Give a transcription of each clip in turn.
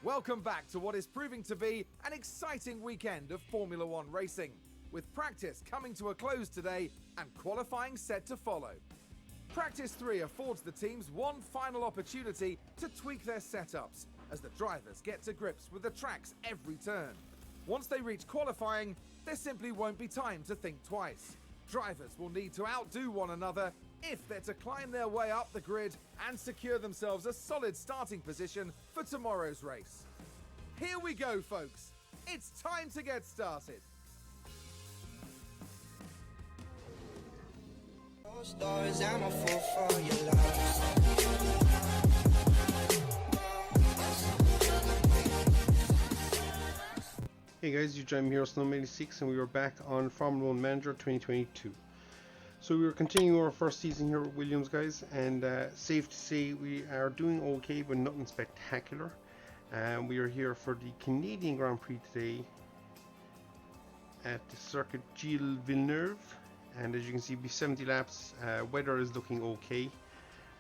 Welcome back to what is proving to be an exciting weekend of Formula One racing, with practice coming to a close today and qualifying set to follow. Practice 3 affords the teams one final opportunity to tweak their setups as the drivers get to grips with the tracks every turn. Once they reach qualifying, there simply won't be time to think twice. Drivers will need to outdo one another if they're to climb their way up the grid and secure themselves a solid starting position for tomorrow's race. Here we go, folks. It's time to get started. Hey guys, you joined me here on Snowman86 and we are back on Formula 1 Manager 2022. So we are continuing our first season here with Williams, guys, and safe to say we are doing okay but nothing spectacular. We are here for the Canadian Grand Prix today at the Circuit Gilles Villeneuve, and as you can see, be 70 laps. Weather is looking okay.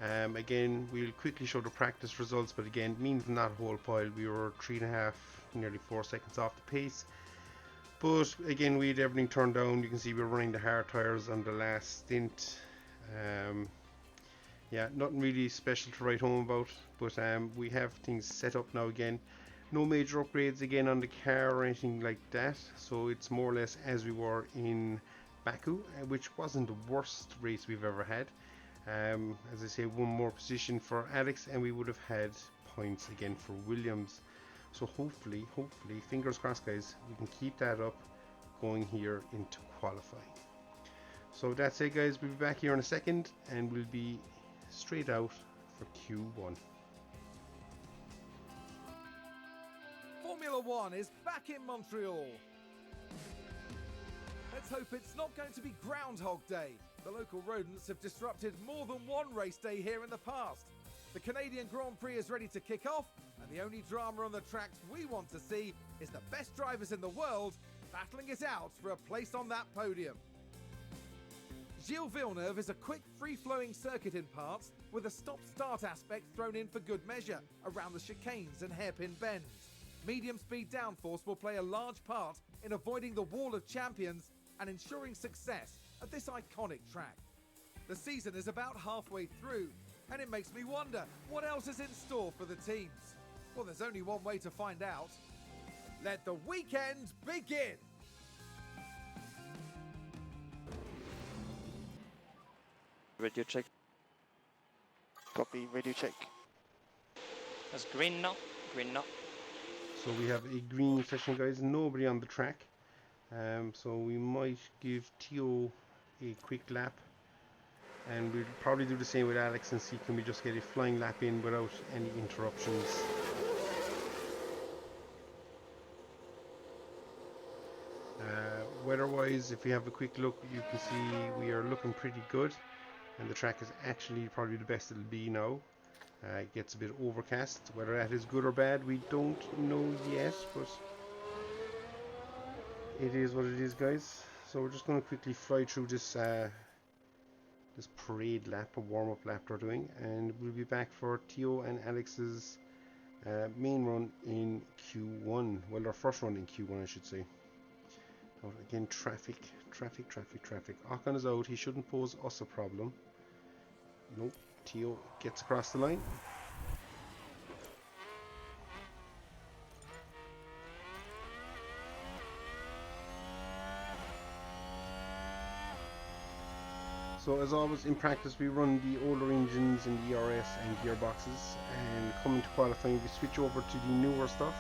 Again, we'll quickly show the practice results, but again, means not a whole pile. We were 3.5, nearly 4 seconds off the pace. But again, we had everything turned down. You can see we're running the hard tyres on the last stint. Yeah, nothing really special to write home about, but we have things set up now again. No major upgrades again on the car or anything like that, so it's more or less as we were in Baku, which wasn't the worst race we've ever had. As I say, one more position for Alex and we would have had points again for Williams. So hopefully, fingers crossed guys, we can keep that up going here into qualifying. So that's it guys, we'll be back here in a second and we'll be straight out for Q1. Formula One is back in Montreal. Let's hope it's not going to be Groundhog Day. The local rodents have disrupted more than one race day here in the past. The Canadian Grand Prix is ready to kick off, and the only drama on the tracks we want to see is the best drivers in the world battling it out for a place on that podium. Gilles Villeneuve is a quick, free-flowing circuit in parts, with a stop-start aspect thrown in for good measure around the chicanes and hairpin bends. Medium-speed downforce will play a large part in avoiding the wall of champions and ensuring success at this iconic track. The season is about halfway through, and it makes me wonder what else is in store for the teams. Well, there's only one way to find out. Let the weekend begin! Radio check. Copy, radio check. That's green now. Green now. So we have a green session guys, nobody on the track. So we might give Theo a quick lap. And we'll probably do the same with Alex and see can we just get a flying lap in without any interruptions. Weather-wise, if we have a quick look, you can see we are looking pretty good. And the track is actually probably the best it'll be now. It gets a bit overcast. Whether that is good or bad, we don't know yet, but it is what it is, guys. So we're just going to quickly fly through this this parade lap, a warm-up lap we're doing, and we'll be back for Theo and Alex's main run in Q1. Well, their first run in Q1, I should say. But again, traffic. Ocon is out. He shouldn't pose us a problem. Nope. Theo gets across the line. So as always in practice we run the older engines in the ERS and gearboxes, and coming to qualifying we switch over to the newer stuff,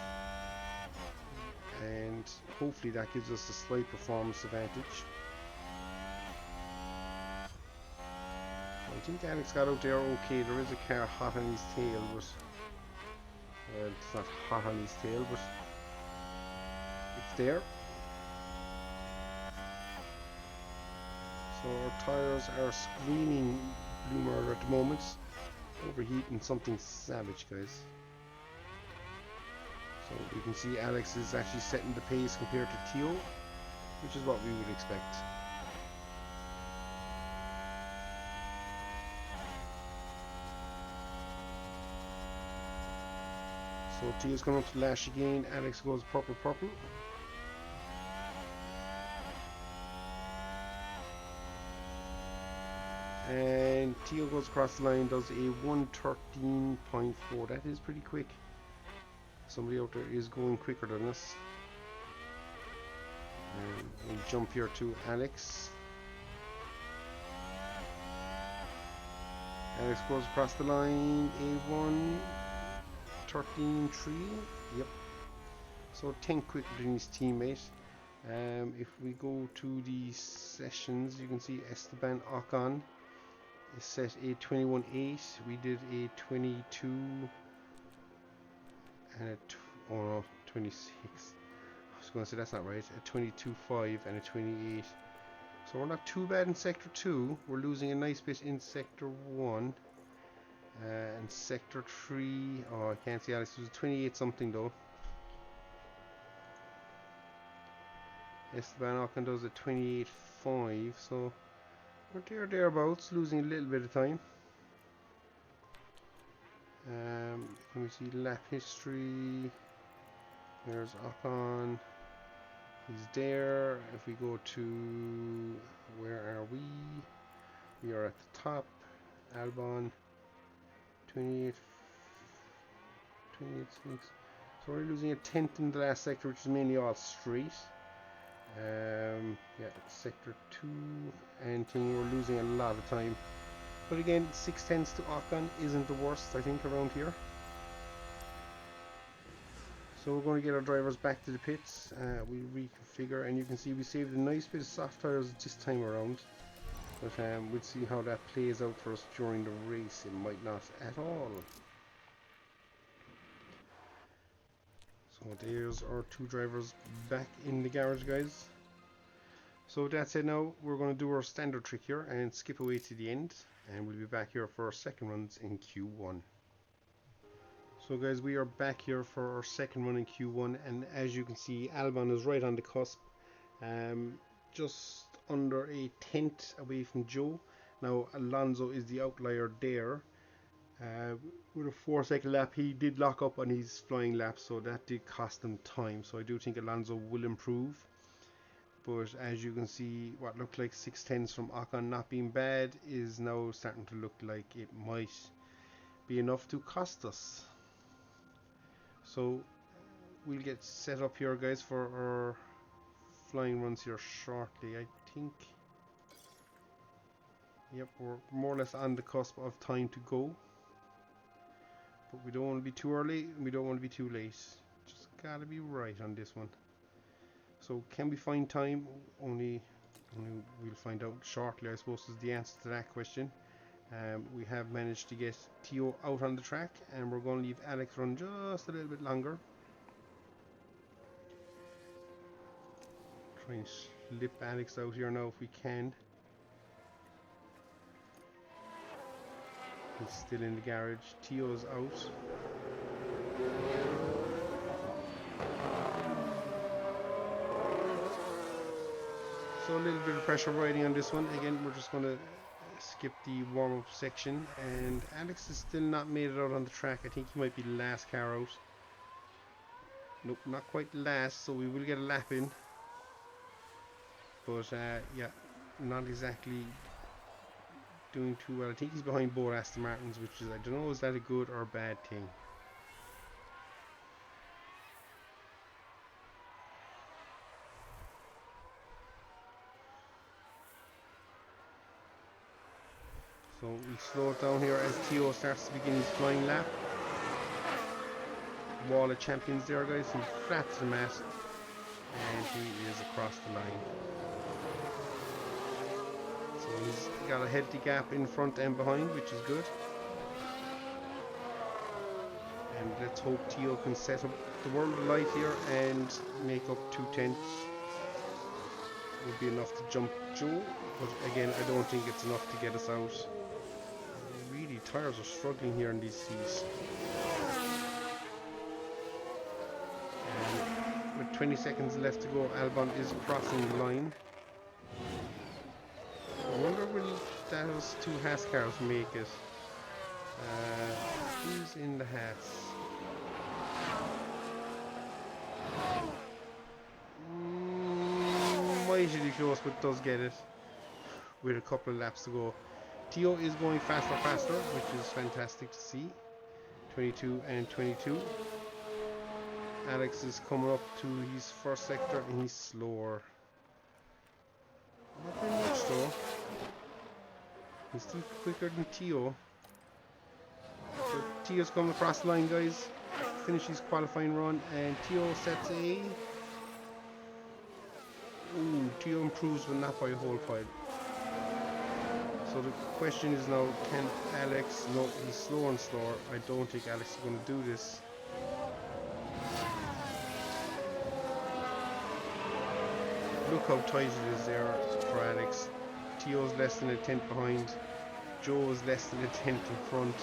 and hopefully that gives us a slight performance advantage. I think Alex got out there okay. There is a car hot on his tail, but well, it's not hot on his tail, but it's there. So our tyres are screaming blue murder at the moment. Overheating something savage, guys. So you can see Alex is actually setting the pace compared to Theo, which is what we would expect. So Theo's going up to lash again. Alex goes purple purple. And Theo goes across the line, does a 1:13.4. That is pretty quick. Somebody out there is going quicker than us. We'll jump here to Alex. Alex goes across the line, a 1:13.3. Yep. So 10 quicker than his teammate. If we go to the sessions, you can see Esteban Ocon is set a 21.8. We did a 22 and a 26. I was going to say that's not right. A 22.5 and a 28. So we're not too bad in sector 2. We're losing a nice bit in sector 1. And sector 3. Oh, I can't see Alex. It was 28 something though. Esteban Ocon does a 28.5. So we're thereabouts, losing a little bit of time. Can we see lap history? There's Ocon. He's there. If we go to, where are we? We are at the top. Albon 28.6. So we're losing a tenth in the last sector, which is mainly all straight. Yeah, sector 2 and thing, we're losing a lot of time. But again, 6/10 to Ocon isn't the worst, I think, around here. So we're going to get our drivers back to the pits. We reconfigure, and you can see we saved a nice bit of soft tires this time around. But we'll see how that plays out for us during the race. It might not at all. So there's our two drivers back in the garage, guys. So with that said, now we're going to do our standard trick here and skip away to the end, and we'll be back here for our second runs in Q1. So guys, we are back here for our second run in Q1, and as you can see, Albon is right on the cusp, just under a tenth away from Joe. Now Alonso is the outlier there. With a 4-second lap, he did lock up on his flying lap, so that did cost him time. So I do think Alonso will improve. But as you can see, what looked like 6/10s from Ocon not being bad is now starting to look like it might be enough to cost us. So we'll get set up here, guys, for our flying runs here shortly, I think. Yep, we're more or less on the cusp of time to go. But we don't want to be too early, and we don't want to be too late. Just gotta be right on this one. So can we find time? Only we'll find out shortly, I suppose, is the answer to that question. We have managed to get Theo out on the track, and we're going to leave Alex run just a little bit longer. Try and slip Alex out here now if we can. He's still in the garage. Theo's out. So a little bit of pressure riding on this one. Again, we're just going to skip the warm-up section, and Alex has still not made it out on the track. I think he might be the last car out. Nope, not quite last, so we will get a lap in. But yeah, not exactly doing too well. I think he's behind both Aston Martins, which is, I don't know, is that a good or a bad thing? So we slow it down here as Theo starts to begin his flying lap. Wall of champions there, guys. He's flat to the mat, and he is across the line. So he's got a healthy gap in front and behind, which is good. And let's hope Theo can set up the world of light here and make up 2/10. Would be enough to jump Joe, but again, I don't think it's enough to get us out. Really, tires are struggling here in these seas. And with 20 seconds left to go, Albon is crossing the line. I wonder will those two Haas cars make it? Who's in the Haas? Totally close, but does get it with a couple of laps to go. Theo is going faster, which is fantastic to see. 22 and 22. Alex is coming up to his first sector and he's slower. Not very much though. He's still quicker than Theo. So Theo's coming across the line, guys. Finishes qualifying run and Theo sets a... Ooh, Theo improves but not by a whole pile. So the question is now, can Alex... No, he's slower and slower. I don't think Alex is going to do this. Look how tight it is there for Alex. Theo's less than a tenth behind. Joe's less than a tenth in front.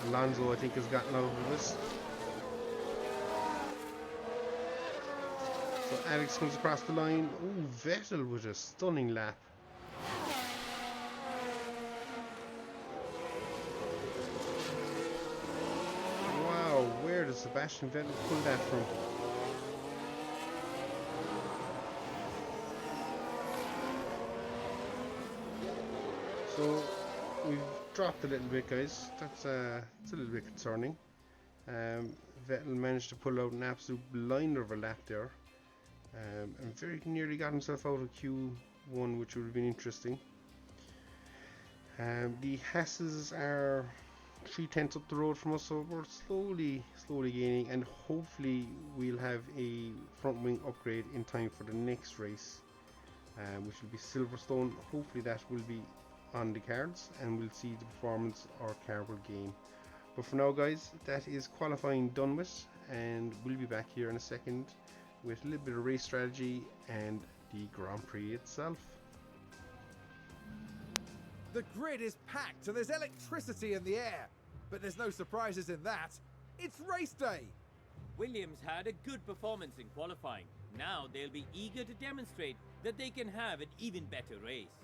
Alonso, I think, has gotten out of this. So Alex comes across the line. Ooh, Vettel with a stunning lap. Wow, where does Sebastian Vettel pull that from? So we've dropped a little bit, guys. That's it's a little bit concerning. Vettel managed to pull out an absolute blinder of a lap there, and very nearly got himself out of Q1, which would have been interesting. The Hasses are 3/10 up the road from us, so we're slowly gaining, and hopefully we'll have a front wing upgrade in time for the next race, which will be Silverstone. Hopefully that will be on the cards and we'll see the performance our car will gain. But for now, guys, that is qualifying done with, and we'll be back here in a second with a little bit of race strategy and the Grand Prix itself. The grid is packed and there's electricity in the air, but there's no surprises in that. It's race day. Williams had a good performance in qualifying. Now they'll be eager to demonstrate that they can have an even better race.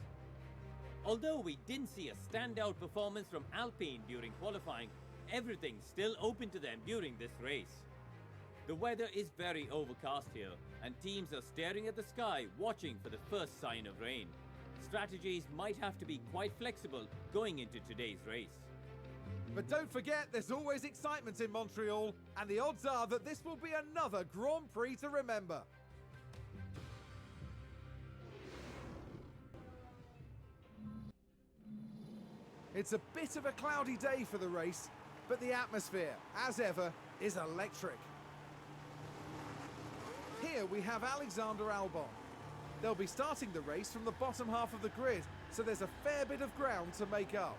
Although we didn't see a standout performance from Alpine during qualifying, everything's still open to them during this race. The weather is very overcast here, and teams are staring at the sky watching for the first sign of rain. Strategies might have to be quite flexible going into today's race. But don't forget, there's always excitement in Montreal, and the odds are that this will be another Grand Prix to remember. It's a bit of a cloudy day for the race, but the atmosphere, as ever, is electric. Here we have Alexander Albon. They'll be starting the race from the bottom half of the grid, so there's a fair bit of ground to make up.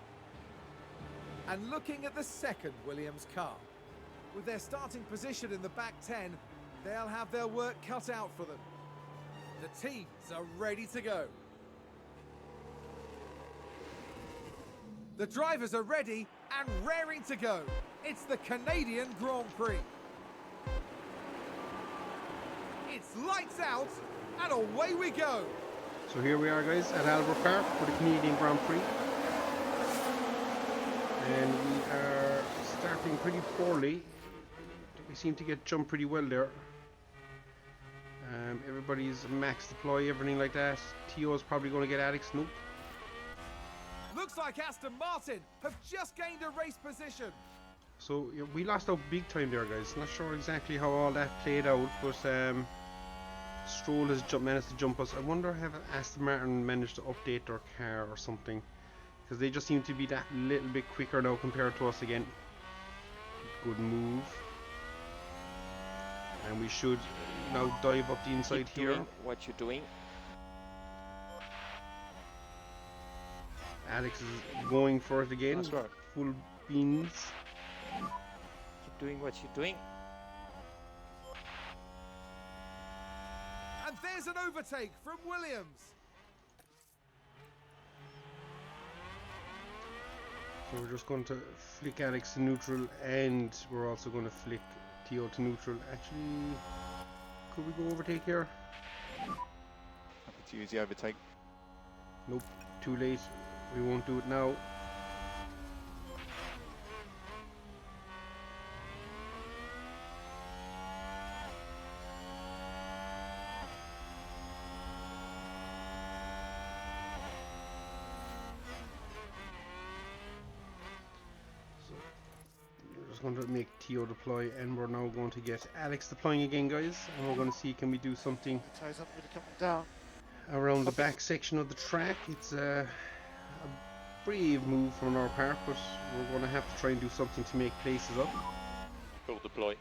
And looking at the second Williams car, with their starting position in the back 10, they'll have their work cut out for them. The teams are ready to go. The drivers are ready and raring to go. It's the Canadian Grand Prix. It's lights out and away we go. So here we are, guys, at Albert Park for the Canadian Grand Prix. And we are starting pretty poorly. We seem to get jumped pretty well there. Everybody's max deploy, everything like that. Theo's probably going to get Alex. Nope. Looks like Aston Martin have just gained a race position. So yeah, we lost out big time there, guys. Not sure exactly how all that played out, but Stroll has managed to jump us. I wonder have Aston Martin managed to update their car or something, because they just seem to be that little bit quicker now compared to us again. Good move. And we should now dive up the inside Keep here. doing what you're doing. Alex is going for it again. That's right. Full beans. Keep doing what you're doing. And there's an overtake from Williams. So we're just going to flick Alex to neutral, and we're also going to flick Theo to neutral. Actually, could we go overtake here? Happy to use the overtake. Nope, too late. We won't do it now. just going to make Theo deploy, and we're now going to get Alex deploying again, guys, and we're going to see can we do something Toes up, really coming down. around the back section of the track. It's a brave move from our part, but we're going to have to try and do something to make places up. Full deploy.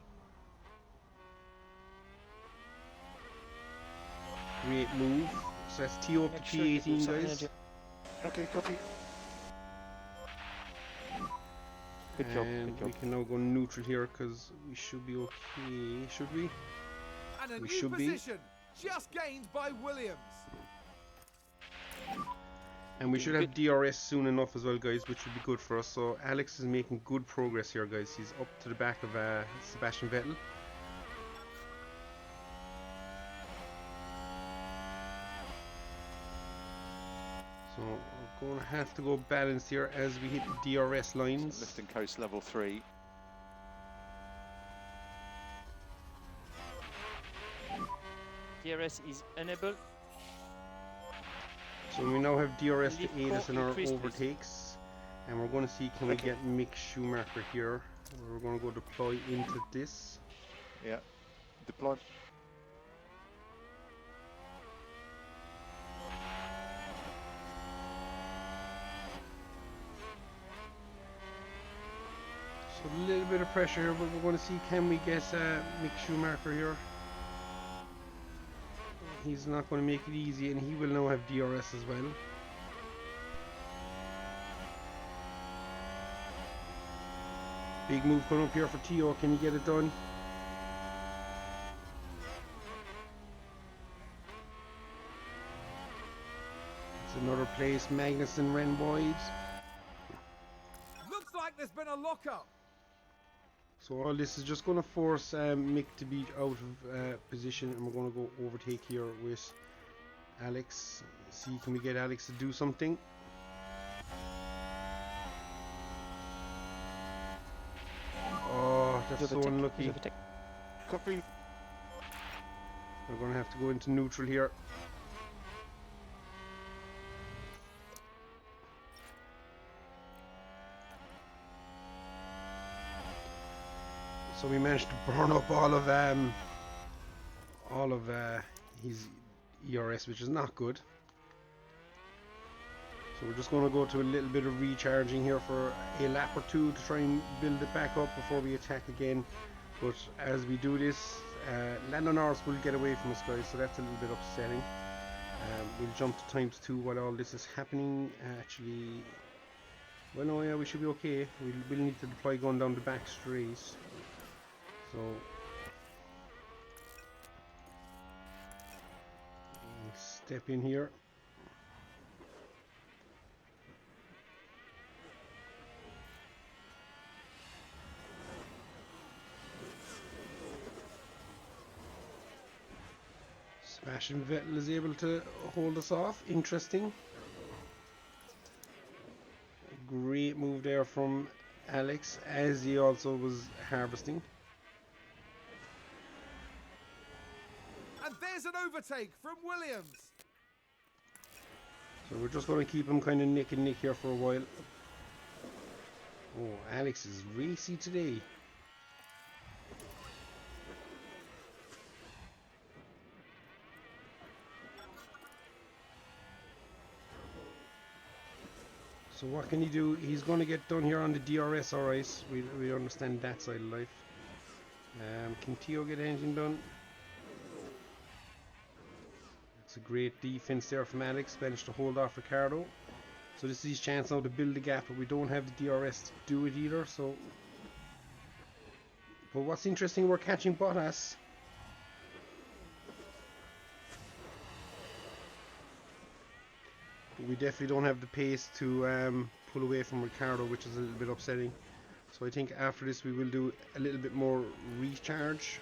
Great move. So that's Theo up to Make sure you do P18, some guys. energy. Okay, copy. Good job, And good we job. can now go neutral here because we should be okay. Should we? And a We new should be. position, just gained by Williams. And we should have DRS soon enough as well, guys, which would be good for us. So Alex is making good progress here, guys. He's up to the back of Sebastian Vettel. So we're going to have to go balanced here as we hit the DRS lines. Lift and coast level 3. DRS is enabled. So we now have DRS to Leave aid us in core our increase, please. overtakes. And we're going to see can we get Mick Schumacher here. We're going to go deploy into this. Yeah. Deploy. So a little bit of pressure here, but we're going to see can we get Mick Schumacher here. He's not going to make it easy, and he will now have DRS as well. Big move coming up here for Theo. Can you get it done? It's another place. Magnussen ran wide. Looks like there's been a lockup. So all this is just going to force Mick to be out of position, and we're going to go overtake here with Alex. See, can we get Alex to do something? Oh, that's so unlucky. Copy. We're going to have to go into neutral here. So we managed to burn up all of his ERS, which is not good. So we're just going to go to a little bit of recharging here for a lap or two to try and build it back up before we attack again. But as we do this, Lando Norris will get away from us, guys, so that's a little bit upsetting. We'll jump to times 2 while all this is happening. Actually, well, no, yeah, we should be okay. We'll need to deploy going down the back straight. So step in here. Sebastian Vettel is able to hold us off. Interesting. A great move there from Alex, as he also was harvesting. And there's an overtake from Williams. So we're just going to keep him kind of neck and neck here for a while. Oh, Alex is racy today. So what can he do? He's going to get done here on the DRS, alright. We understand that side of life. Can Theo get anything done? It's a great defense there from Alex. Managed to hold off Ricardo. So this is his chance now to build the gap, but we don't have the DRS to do it either. So, but what's interesting, we're catching Bottas. But we definitely don't have the pace to pull away from Ricardo, which is a little bit upsetting. So I think after this we will do a little bit more recharge.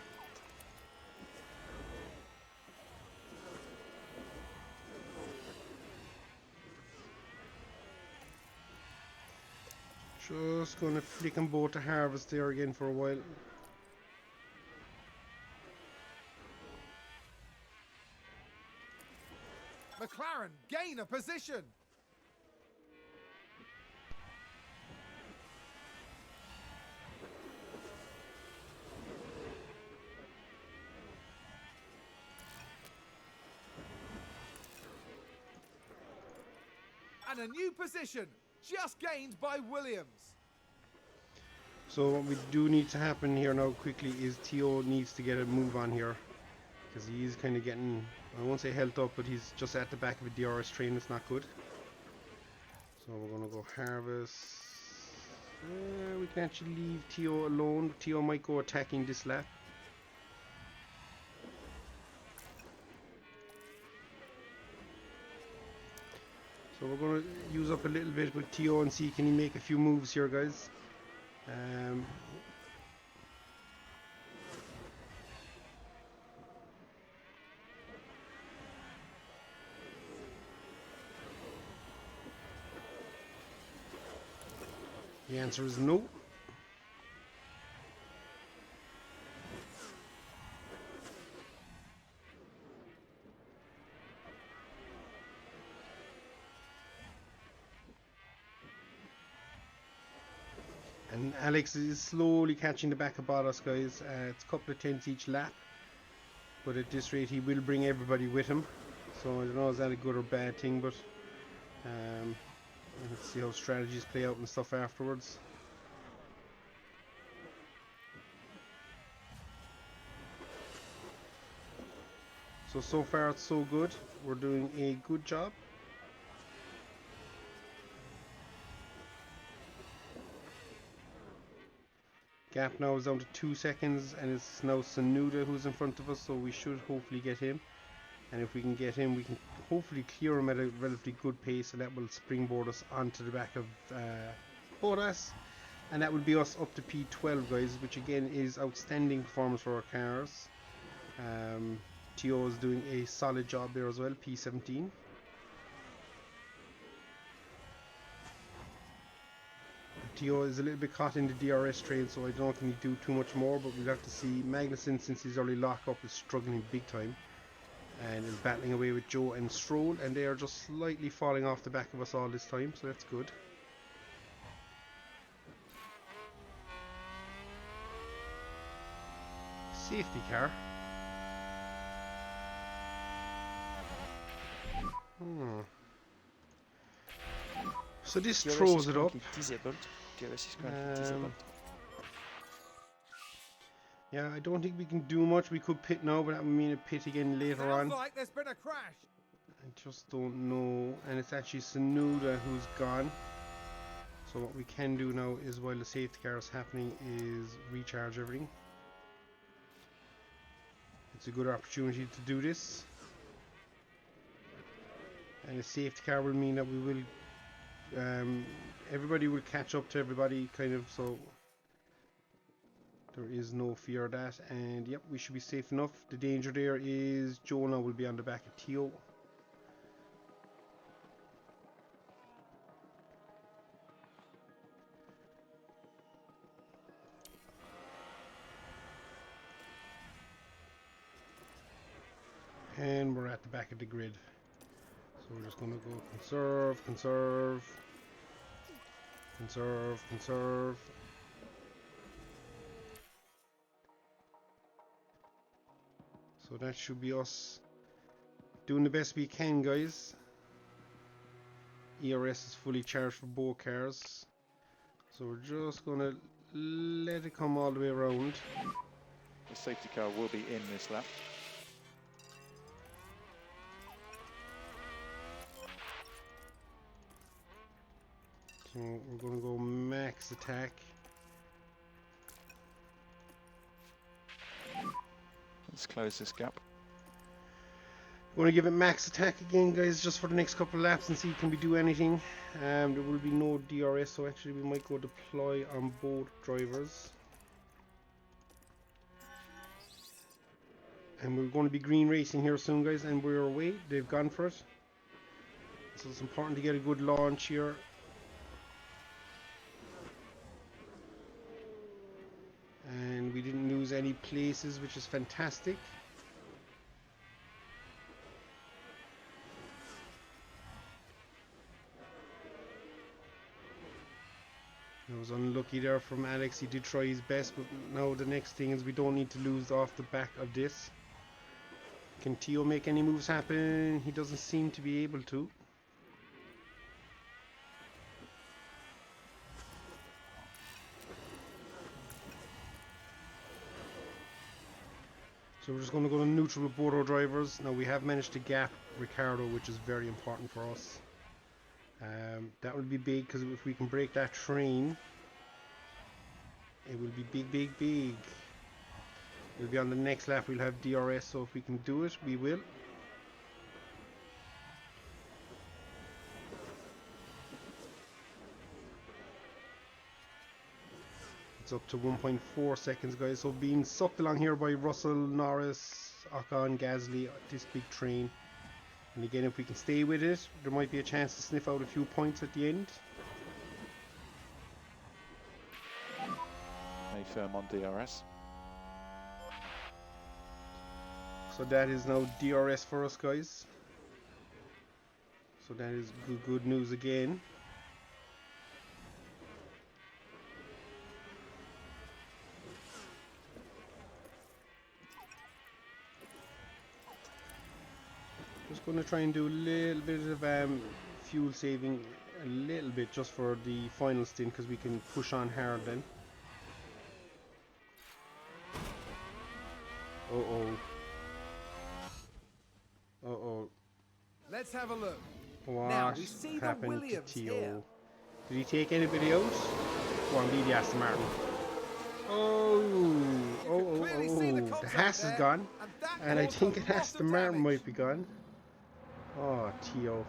Just gonna flick them both to harvest there again for a while. McLaren gain a position. And a new position, just gained by Williams. So what we do need to happen here now quickly is Theo needs to get a move on here. Because he is kind of getting, I won't say held up, but he's just at the back of a DRS train. It's not good. So we're going to go harvest. We can actually leave Theo alone. Theo might go attacking this lap. So we're going to use up a little bit with Theo and see can he make a few moves here, guys. The answer is no. And Alex is slowly catching the back of Bottas, guys. It's a couple of tenths each lap. But at this rate, he will bring everybody with him. So I don't know, is that a good or bad thing, but let's see how strategies play out and stuff afterwards. So far it's so good. We're doing a good job. Gap now is down to 2 seconds, and it's now Tsunoda who's in front of us, so we should hopefully get him. And if we can get him, we can hopefully clear him at a relatively good pace, and that will springboard us onto the back of Bottas. And that will be us up to P12, guys, which again is outstanding performance for our cars. Theo is doing a solid job there as well, P17. Theo is a little bit caught in the DRS train, so I don't know if he can do too much more, but we'll have to see. Magnussen, since his early lock-up, is struggling big time and is battling away with Joe and Stroll, and they are just slightly falling off the back of us all this time, so that's good. Safety car. So this throws it up. Disabled. DRS is currently disabled. Yeah, I don't think we can do much. We could pit now, but that would mean a pit again later on. Sounds like there's been a crash. I just don't know. And it's actually Tsunoda who's gone. So what we can do now is, while the safety car is happening, is recharge everything. It's a good opportunity to do this. And a safety car will mean that we will everybody will catch up to everybody, kind of, so there is no fear of that. And yep, we should be safe enough. The danger there is Jonah will be on the back of Theo. And we're at the back of the grid. So we're just going to go conserve, conserve, conserve, conserve. So that should be us doing the best we can, guys. ERS is fully charged for both cars. So we're just going to let it come all the way around. The safety car will be in this lap. So we're going to go max attack. Let's close this gap. We're going to give it max attack again, guys, just for the next couple of laps and see can we do anything. There will be no DRS, so actually we might go deploy on both drivers. And we're going to be green racing here soon, guys, and we're away. They've gone for it. So it's important to get a good launch here. And we didn't lose any places, which is fantastic. It was unlucky there from Alex. He did try his best, but now the next thing is we don't need to lose off the back of this. Can Theo make any moves happen? He doesn't seem to be able to. So we're just going to go to neutral with both our drivers. Now we have managed to gap Ricardo, which is very important for us. That will be big, because if we can break that train, it will be big, big, big. We'll be on the next lap, we'll have DRS, so if we can do it, we will. It's up to 1.4 seconds, guys. So being sucked along here by Russell, Norris, Ocon, Gasly, this big train. And again, if we can stay with it, there might be a chance to sniff out a few points at the end. Stay firm on DRS. So that is now DRS for us, guys. So that is good news again. Just going to try and do a little bit of fuel saving, a little bit, just for the final stint, because we can push on hard then. Uh-oh. Let's have a look. What Now we see the happened Williams to Theo? here. Did he take anybody out? Go on, lead the Aston Martin. Oh, Clearly see the the contact Haas is there, gone. that And I caused think a it lot has of the Martin damage. might be gone. Oh, Theo.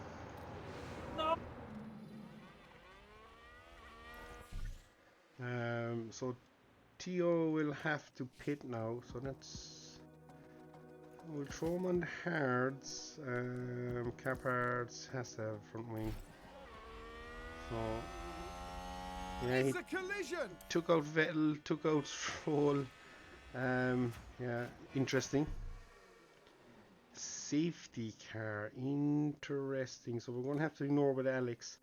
So Theo will have to pit now. So we'll throw him on the hards. Car parts has to have front wing. So yeah, It's he a collision. took out Vettel, took out Stroll. Yeah, interesting. Safety car, interesting. So we're going to have to ignore with Alex.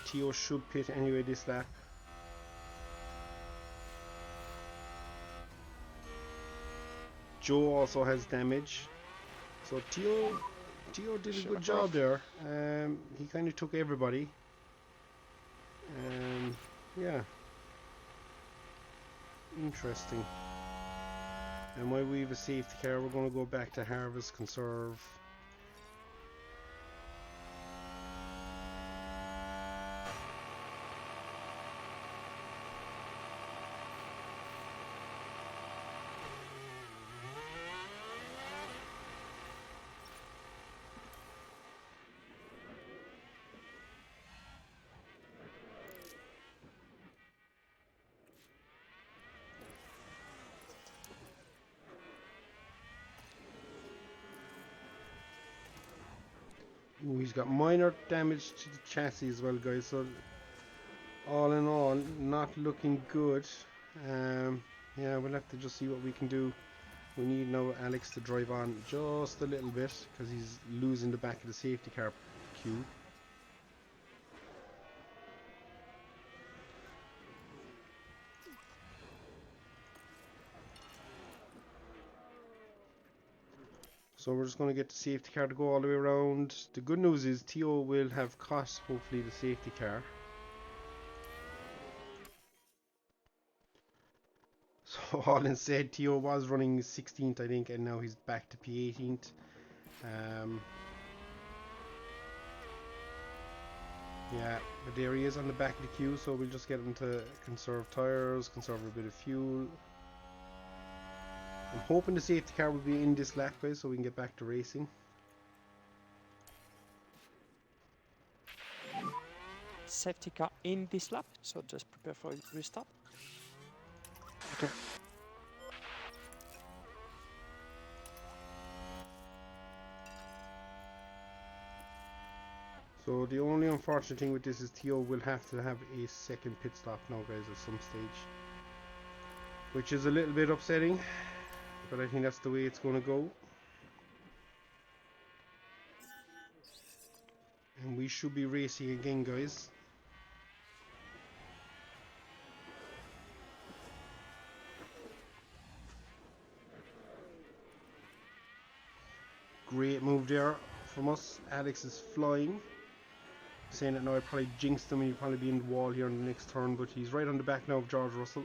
Theo should pit anyway this lap. Joe also has damage. So Theo did a good job there. He kind of took everybody. Yeah. Interesting. And while we have a safety car, we're going to go back to harvest, conserve. Ooh, he's got minor damage to the chassis as well, guys, so all in all, not looking good. Yeah, we'll have to just see what we can do. We need now Alex to drive on just a little bit, because he's losing the back of the safety car queue. So we're just going to get the safety car to go all the way around. The good news is Theo will have caught, hopefully, the safety car. So all in said, Theo was running 16th, I think, and now he's back to P18th. Yeah, but there he is on the back of the queue, so we'll just get him to conserve tyres, conserve a bit of fuel. I'm hoping the safety car will be in this lap, guys, so we can get back to racing. Safety car in this lap, so just prepare for a restart. Okay. So the only unfortunate thing with this is Theo will have to have a second pit stop now, guys, at some stage. Which is a little bit upsetting, but I think that's the way it's going to go. And we should be racing again, guys. Great move there from us. Alex is flying. Saying that now I probably jinxed him and he'll probably be in the wall here in the next turn, but he's right on the back now of George Russell.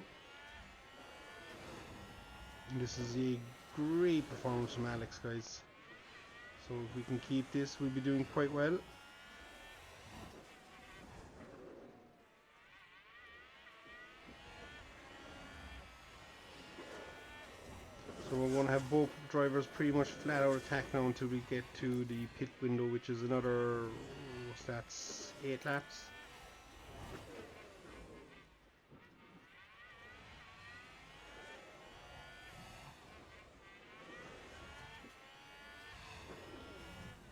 And this is a great performance from Alex, guys. So if we can keep this, we'll be doing quite well. So we're going to have both drivers pretty much flat out attack now until we get to the pit window, which is another, what's that, 8 laps.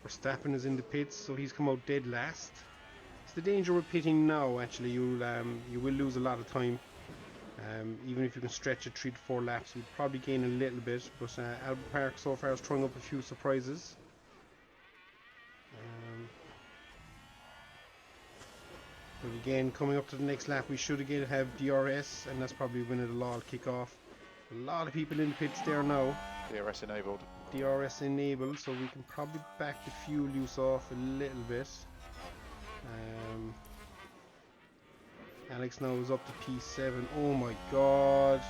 Verstappen is in the pits, so he's come out dead last. It's the danger with pitting now. Actually, you will lose a lot of time. Even if you can stretch it 3 to 4 laps, you'll probably gain a little bit. But Albert Park so far is throwing up a few surprises. But again, coming up to the next lap, we should again have DRS, and that's probably when it'll all kick off. A lot of people in the pits there now. DRS enabled. DRS enabled, so we can probably back the fuel use off a little bit. Alex now is up to P7. Oh my god.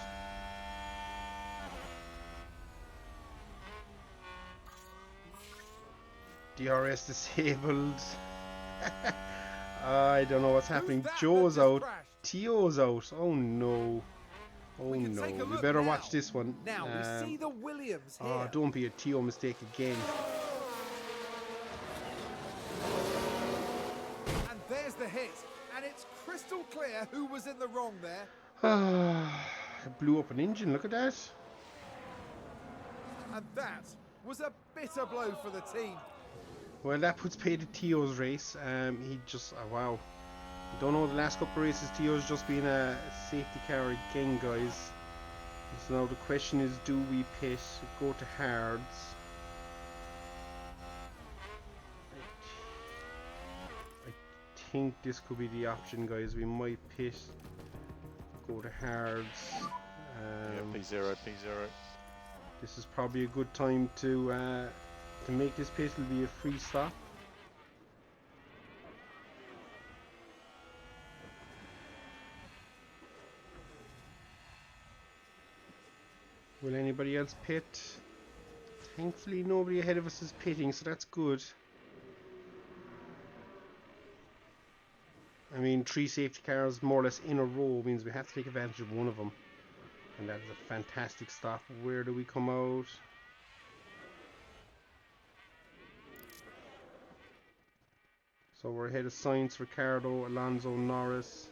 DRS disabled. I don't know what's happening. Joe's out. Theo's out. Oh no. Oh no. We better watch this one. Now we see the Williams here. Oh, don't be a Theo mistake again. And there's the hit. And it's crystal clear who was in the wrong there. It blew up an engine, look at that. And that was a bitter blow for the team. Well, that puts pay to Theo's race. He just, wow. I don't know, the last couple of races Theo's just been a safety car again, guys. So now the question is, do we pit, go to hards? I think this could be the option, guys. We might pit, go to hards. Yeah, P0, P0. This is probably a good time to make this pit. It'll be a free stop. Will anybody else pit? Thankfully nobody ahead of us is pitting, so that's good. I mean, 3 safety cars more or less in a row means we have to take advantage of one of them. And that is a fantastic stop. Where do we come out? So we're ahead of Sainz, Ricciardo, Alonso, Norris.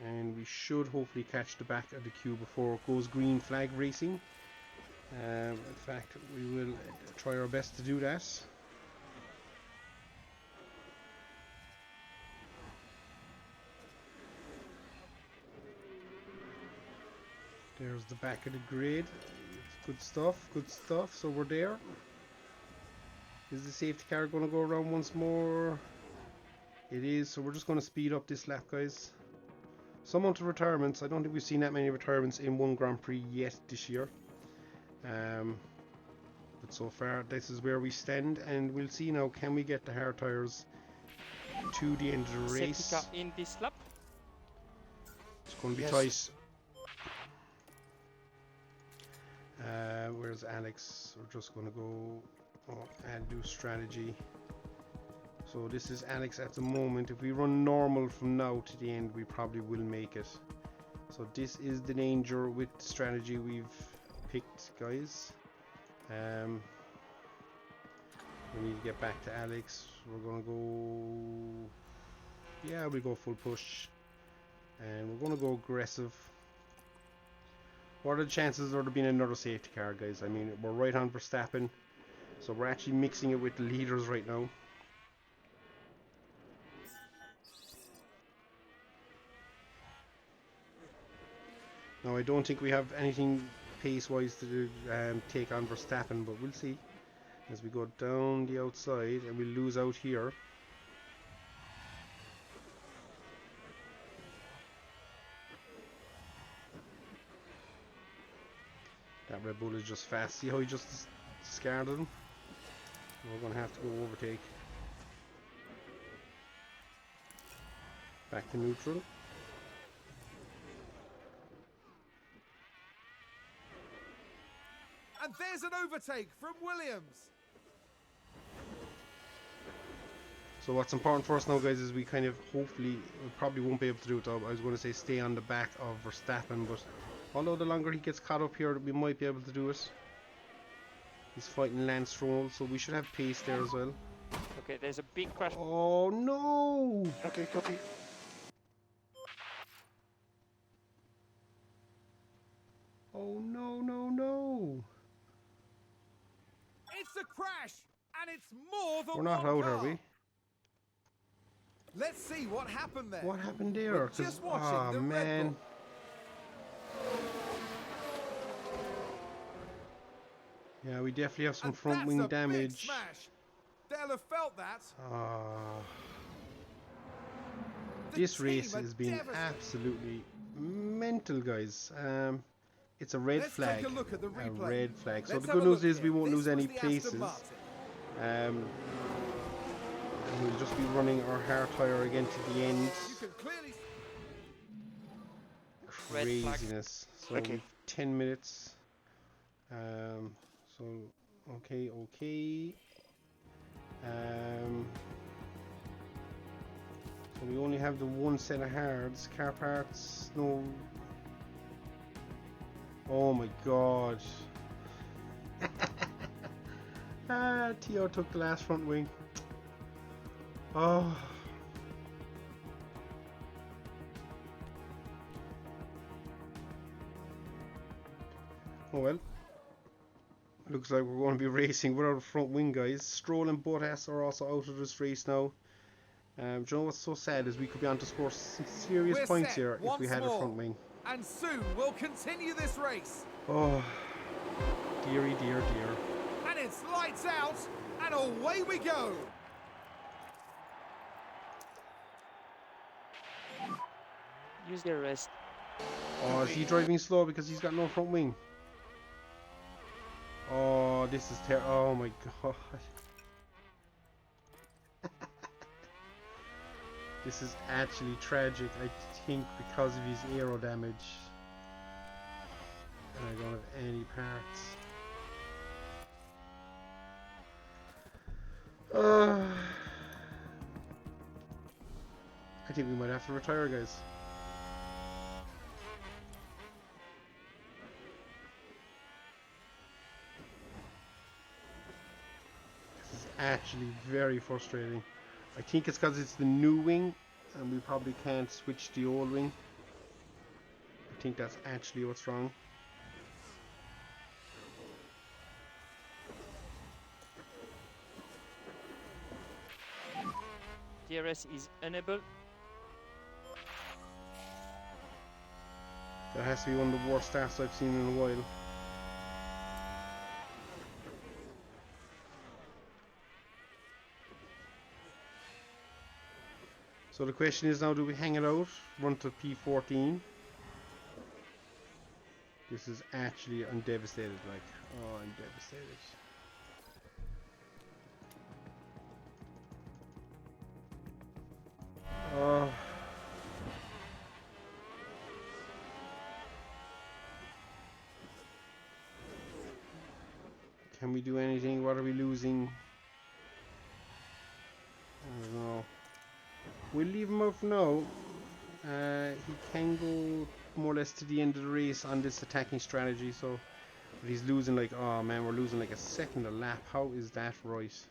And we should hopefully catch the back of the queue before it goes green flag racing. In fact, we will try our best to do that. There's the back of the grid. It's good stuff, good stuff. So we're there. Is the safety car going to go around once more? It is, so we're just going to speed up this lap, guys. Some amount of retirements. I don't think we've seen that many retirements in one Grand Prix yet this year. But so far, this is where we stand, and we'll see now, can we get the hard tyres to the end of the race? Safety car in this lap. It's going to be tight. Where's Alex? We're just going to go and do strategy. So this is Alex at the moment. If we run normal from now to the end, we probably will make it. So this is the danger with the strategy we've picked, guys. We need to get back to Alex. We're going to go... Yeah, we go full push. And we're going to go aggressive. What are the chances of there being another safety car, guys? I mean, we're right on Verstappen. So we're actually mixing it with the leaders right now. Now, I don't think we have anything pace-wise to do, take on Verstappen, but we'll see. As we go down the outside, and we lose out here. That Red Bull is just fast. See how he just discarded him? We're going to have to go overtake. Back to neutral. And there's an overtake from Williams. So what's important for us now, guys, is we kind of hopefully, we probably won't be able to do it though. I was going to say stay on the back of Verstappen, but although the longer he gets caught up here, we might be able to do it. He's fighting Lance Stroll, so we should have pace there as well. Okay, there's a big crash. Oh no! Okay, copy. Oh no, no, no! It's a crash, and it's more than We're not one out, car. are we? Let's see what happened there. What happened there? We're just watching the Red man. Bull. Yeah, we definitely have some And front that's wing a big damage. smash. They'll have felt that. The This team race are has been devastated. absolutely mental, guys. It's a red Let's flag. take a look at the A replay. red flag. So Let's the have good a news look is here. we won't This lose any was the Aston places. Martin. And we'll just be running our hard tyre again to the end. You can clearly Red flag. Craziness. So Okay. we've 10 minutes. So okay. So we only have the one set of hards. Car parts, no. Oh my god. Theo took the last front wing. Oh. Oh well. Looks like we're going to be racing without a front wing, guys. Stroll and Bottas are also out of this race now. Do you know what's so sad is we could be on to score some serious We're points set here if we once had a more. front wing. And soon we'll continue this race. Oh, dearie, dear, dear. And it's lights out, and away we go. Use the rest. Oh, is he driving slow because he's got no front wing? Oh, this is terrible. Oh my god. This is actually tragic, I think, because of his aero damage. And I don't have any parts. I think we might have to retire, guys. This is actually very frustrating. I think it's because it's the new wing and we probably can't switch the old wing. I think that's actually what's wrong. DRS is unable. That has to be one of the worst starts I've seen in a while. So the question is now, do we hang it out, run to P14? This is actually, I'm devastated, like, oh, I'm devastated. Oh. Can we do anything? What are we losing? I don't know. We'll leave him out for now. He can go more or less to the end of the race on this attacking strategy, so but he's losing like, oh man, we're losing like a second a lap. How is that right? It's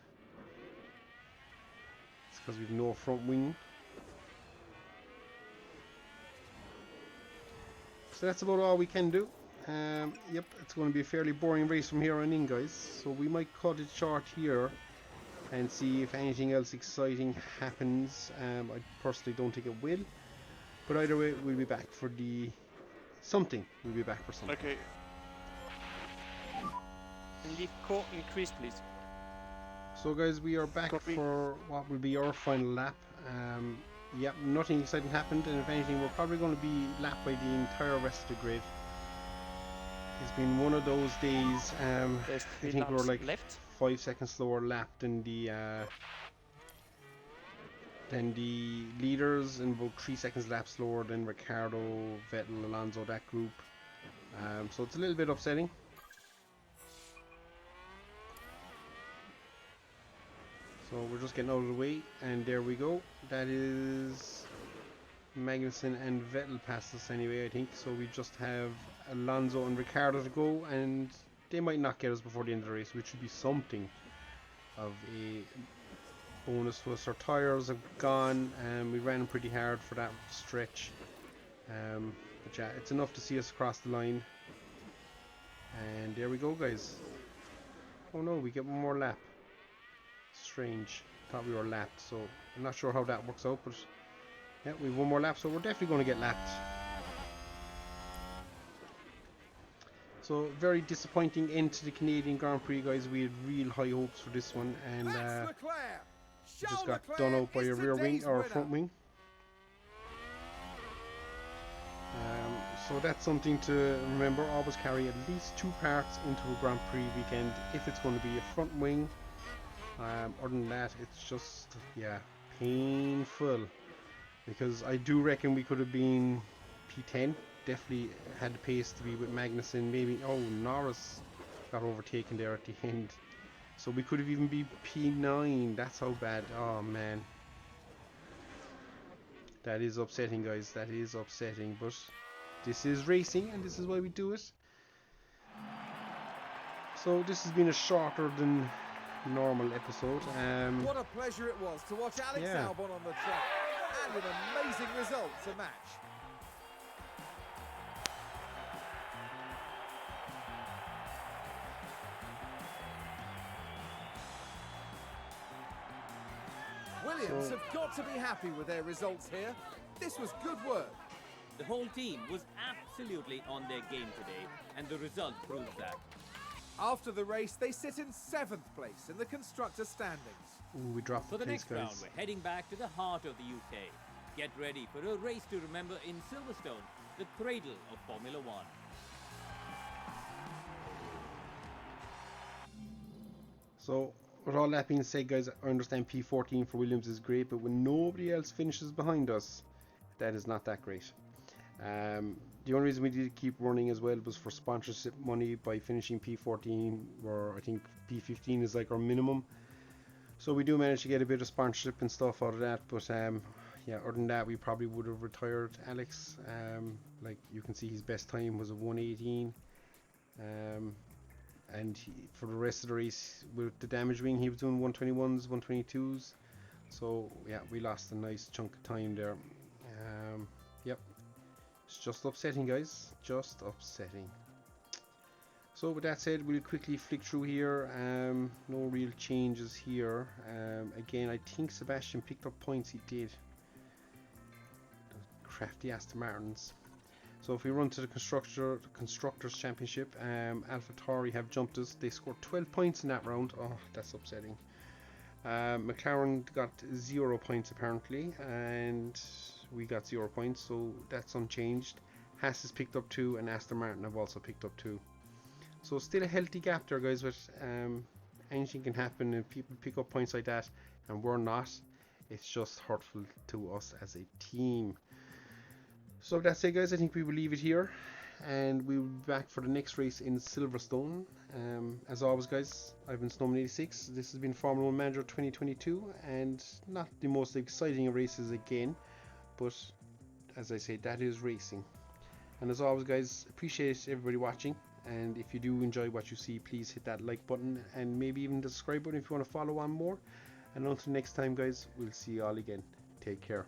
because we've no front wing. So that's about all we can do. Yep, it's going to be a fairly boring race from here on in, guys. So we might cut it short here and see if anything else exciting happens. I personally don't think it will, but either way, we'll be back for the something. We'll be back for something. Okay. Leave core increase, please. So guys, we are back Copy. for what will be our final lap. Yep, nothing exciting happened, and if anything, we're probably going to be lapped by the entire rest of the grid. It's been one of those days. There's I 3 think we're laps like left. 5 seconds slower lap than the leaders, and about 3 seconds lap slower than Ricardo, Vettel, Alonso, that group. So it's a little bit upsetting. So we're just getting out of the way, and there we go. That is Magnussen and Vettel past us anyway, I think. So we just have Alonso and Ricciardo to go, and they might not get us before the end of the race, which would be something of a bonus to us. Our tyres have gone, and we ran pretty hard for that stretch. But yeah, it's enough to see us across the line. And there we go, guys. Oh no, we get one more lap. Strange. Thought we were lapped, so I'm not sure how that works out, but yeah, we have one more lap, so we're definitely going to get lapped. So very disappointing end to the Canadian Grand Prix, guys. We had real high hopes for this one, and we just got done out by a rear wing or a front wing. So that's something to remember. Always carry at least 2 parts into a Grand Prix weekend if it's going to be a front wing. Other than that, it's just, yeah, painful. Because I do reckon we could have been P10. Definitely had the pace to be with Magnussen. Maybe, oh, Norris got overtaken there at the end. So we could have even been P9. That's how bad. Oh, man. That is upsetting, guys. That is upsetting. But this is racing, and this is why we do it. So this has been a shorter than normal episode. What a pleasure it was to watch Alex Albon on the track, and an amazing result to match. Williams have got to be happy with their results here. This was good work. The whole team was absolutely on their game today, and the result proves that. After the race, they sit in 7th place in the constructors' standings. Ooh, we dropped For the place, next round, guys. we're heading back to the heart of the UK. Get ready for a race to remember in Silverstone, the cradle of Formula One. So, with all that being said, guys, I understand P14 for Williams is great, but when nobody else finishes behind us, that is not that great. The only reason we did keep running as well was for sponsorship money by finishing P14, where I think P15 is like our minimum. So we do manage to get a bit of sponsorship and stuff out of that, but yeah, other than that, we probably would have retired Alex. Like you can see, his best time was a 1:18. And for the rest of the race with the damage wing, he was doing 121s, 122s. So yeah, we lost a nice chunk of time there. Yep, it's just upsetting, guys, just upsetting. So with that said, we'll quickly flick through here. No real changes here. Again, I think Sebastian picked up points. He did. The crafty Aston Martins. So if we run to the Constructors Championship, AlphaTauri have jumped us. They scored 12 points in that round. Oh, that's upsetting. McLaren got 0 points apparently, and we got 0 points, so that's unchanged. Haas has picked up 2, and Aston Martin have also picked up 2. So still a healthy gap there, guys, but anything can happen if people pick up points like that and we're not. It's just hurtful to us as a team. So that's it, guys. I think we will leave it here, and we'll be back for the next race in Silverstone. As always, guys, I've been Snowman86. This has been Formula 1 Manager 2022, and not the most exciting races again, but as I say, that is racing. And as always, guys, appreciate everybody watching, and if you do enjoy what you see, please hit that like button and maybe even the subscribe button if you want to follow on more. And until next time, guys, we'll see you all again. Take care.